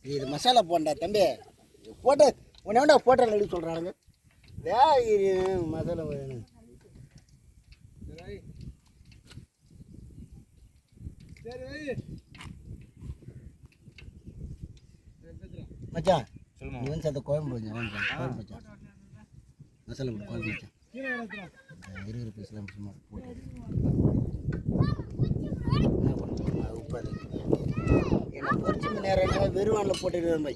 இது மசாலா போண்டா தம்பி போட்டு உன்ன போட்டோ எழுதி சொல்கிறானுங்க மசாலா வேணும் மச்சான் நீ வந்து அந்த கோயம்பு கோயம்பு மச்சான் மசாலா போட்டு கோயம்பு மச்சான் 20 பீஸ்லாம் சும்மா போட்டு என்ன பொறிச்சு நேரம் வெறுவானில் போட்டுட்டு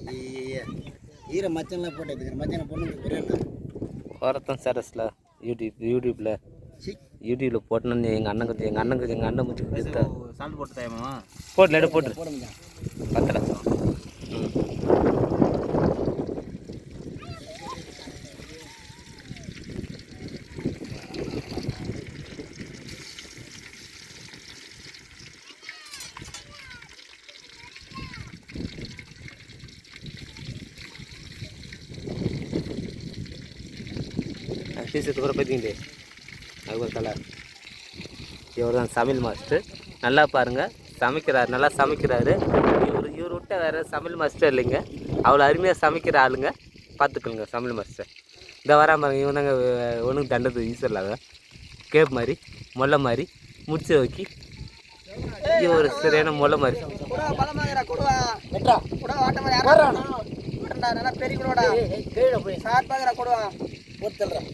ஈர மச்சன்லாம் போட்டு மச்சான பொண்ணு வெறும் ஓரத்தம் சரஸில் யூடியூப்பில் போட்டணுன்னு எங்கள் அண்ணன் முடிச்சு கொடுத்தா சால்ட் போட்டு தயமா போட்டு போட்டு 10 லட்சம் சீசத்துக்கு அப்புறம் பார்த்தீங்களே அதுக்கு தலை இவர் தான் சமையல் மாஸ்டர் நல்லா பாருங்கள் சமைக்கிறார் நல்லா சமைக்கிறாரு இவர் விட்ட வேறு சமையல் மாஸ்டர் இல்லைங்க அவ்வளோ அருமையாக சமைக்கிற ஆளுங்க பார்த்துக்கணுங்க சமையல் மாஸ்டர் இந்த வரா பாருங்க இவன் தாங்க ஒன்றும் தண்டது ஈஸில்லாத கேப் மாதிரி மொல்லை மாதிரி முடிச்சு வைக்கி இவர் சரியான மொல்லை மாதிரி நல்லா பெரிய கூடா கீழே போய் சாப்பாடுறா கூடவா போட்டு தள்ளுறேன்